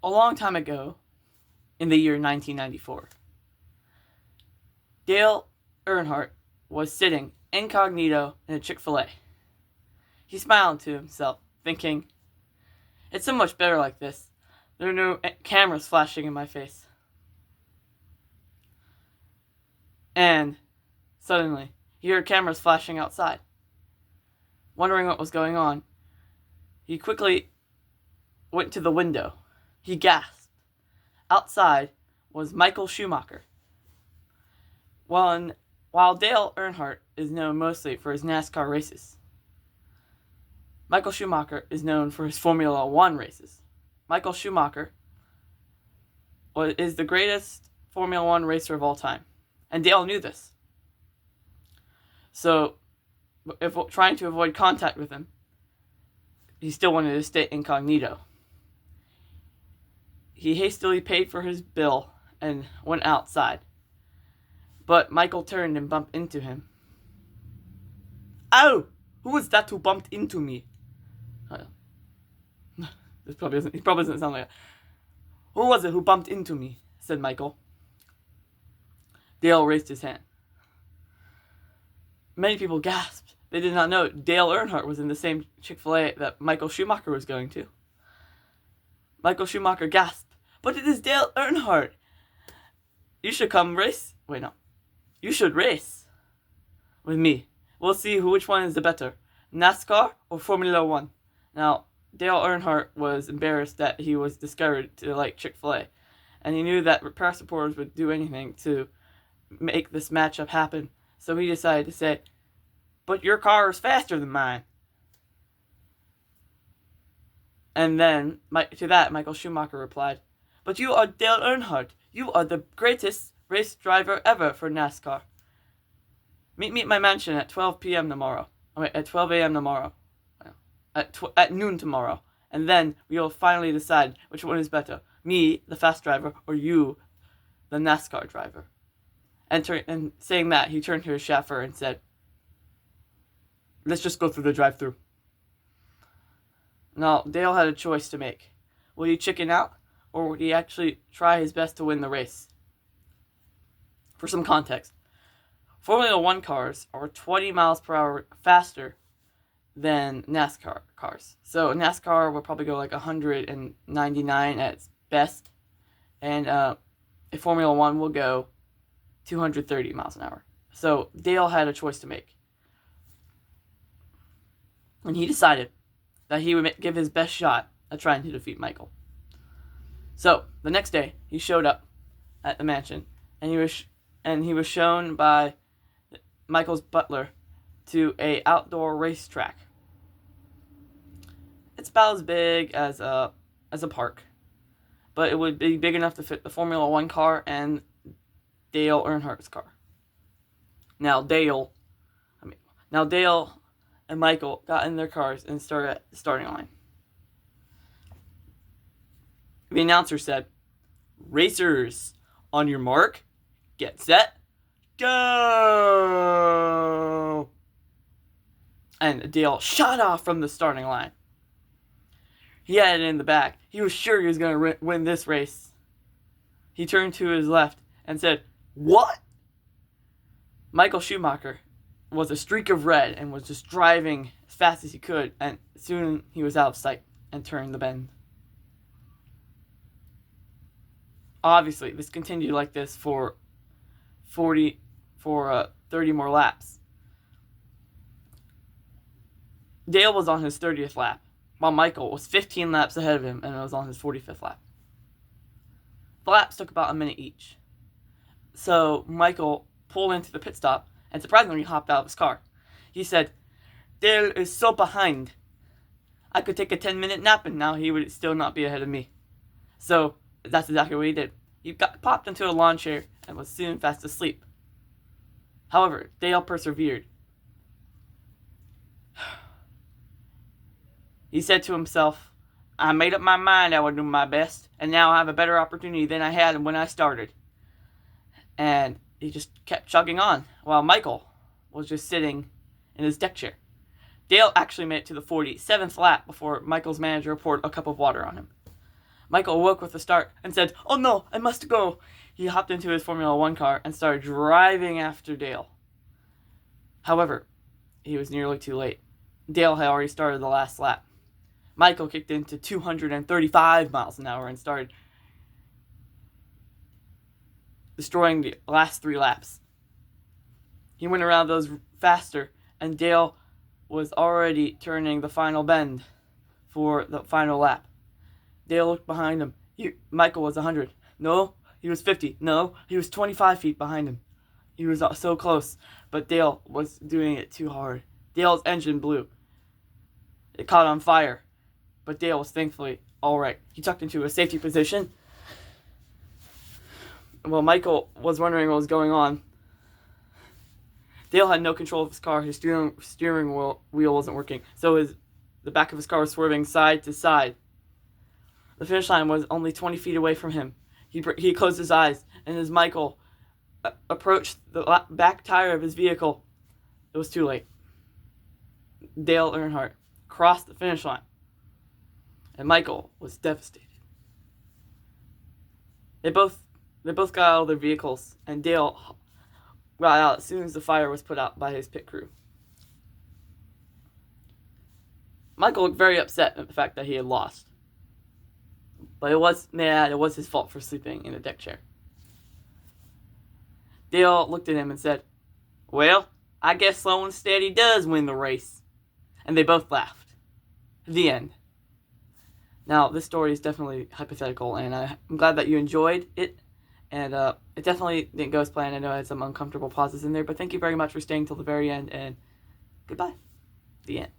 A long time ago, in the year 1994, Dale Earnhardt was sitting incognito in a Chick-fil-A. He smiled to himself, thinking, "It's so much better like this. There are no cameras flashing in my face." And suddenly, he heard cameras flashing outside. Wondering what was going on, he quickly went to the window. He gasped. Outside was Michael Schumacher. While Dale Earnhardt is known mostly for his NASCAR races, Michael Schumacher is known for his Formula One races. Michael Schumacher is the greatest Formula One racer of all time, and Dale knew this. So, if trying to avoid contact with him, he still wanted to stay incognito. He hastily paid for his bill and went outside. But Michael turned and bumped into him. "Oh! Who was that who bumped into me?" He probably doesn't sound like it. "Who was it who bumped into me?" said Michael. Dale raised his hand. Many people gasped. They did not know Dale Earnhardt was in the same Chick-fil-A that Michael Schumacher was going to. Michael Schumacher gasped, "But it is Dale Earnhardt! You should come race." Wait, no. "You should race with me. We'll see which one is the better, NASCAR or Formula One." Now, Dale Earnhardt was embarrassed that he was discovered to like Chick-fil-A, and he knew that press reporters would do anything to make this matchup happen, so he decided to say, "But your car is faster than mine." And then, to that, Michael Schumacher replied, "But you are Dale Earnhardt. You are the greatest race driver ever for NASCAR. Meet me at my mansion at 12 p.m. tomorrow. At 12 a.m. tomorrow. At noon tomorrow. And then we will finally decide which one is better. Me, the fast driver, or you, the NASCAR driver." And saying that, he turned to his chauffeur and said, "Let's just go through the drive-thru." Now, Dale had a choice to make. Would he chicken out, or would he actually try his best to win the race? For some context, Formula One cars are 20 miles per hour faster than NASCAR cars. So NASCAR will probably go like 199 at its best, and a Formula One will go 230 miles an hour. So Dale had a choice to make. And he decided that he would give his best shot at trying to defeat Michael. So the next day, he showed up at the mansion, and he was shown by Michael's butler to a outdoor racetrack. It's about as big as a park, but it would be big enough to fit the Formula One car and Dale Earnhardt's car. Now Dale and Michael got in their cars and started at the starting line. The announcer said, "Racers, on your mark, get set, go!" And Dale shot off from the starting line. He had it in the back. He was sure he was going to win this race. He turned to his left and said, "What?" Michael Schumacher was a streak of red and was just driving as fast as he could, and soon he was out of sight and turned the bend. Obviously, this continued like this for 30 more laps. Dale was on his 30th lap, while Michael was 15 laps ahead of him and was on his 45th lap. The laps took about a minute each. So Michael pulled into the pit stop and surprisingly hopped out of his car. He said, "Dale is so behind. I could take a 10-minute nap and now he would still not be ahead of me." So that's exactly what he did. He got popped into a lawn chair and was soon fast asleep. However, Dale persevered. He said to himself, "I made up my mind I would do my best, and now I have a better opportunity than I had when I started." And he just kept chugging on, while Michael was just sitting in his deck chair. Dale actually made it to the 47th lap before Michael's manager poured a cup of water on him. Michael awoke with a start and said, "Oh no, I must go." He hopped into his Formula One car and started driving after Dale. However, he was nearly too late. Dale had already started the last lap. Michael kicked into 235 miles an hour and started destroying the last 3 laps. He went around those faster, and Dale was already turning the final bend for the final lap. Dale looked behind him. Michael was 100. No, he was 50. No, he was 25 feet behind him. He was so close, but Dale was doing it too hard. Dale's engine blew. It caught on fire, but Dale was thankfully all right. He tucked into a safety position. Well, Michael was wondering what was going on. Dale had no control of his car. His steering wheel wasn't working, so the back of his car was swerving side to side. The finish line was only 20 feet away from him. He closed his eyes, and as Michael approached the back tire of his vehicle, it was too late. Dale Earnhardt crossed the finish line, and Michael was devastated. They both got out of their vehicles, and Dale got out as soon as the fire was put out by his pit crew. Michael looked very upset at the fact that he had lost. But it was his fault for sleeping in a deck chair. Dale looked at him and said, "Well, I guess slow and steady does win the race." And they both laughed. The end. Now, this story is definitely hypothetical, and I'm glad that you enjoyed it. And it definitely didn't go as planned. I know I had some uncomfortable pauses in there, but thank you very much for staying till the very end, and goodbye. The end.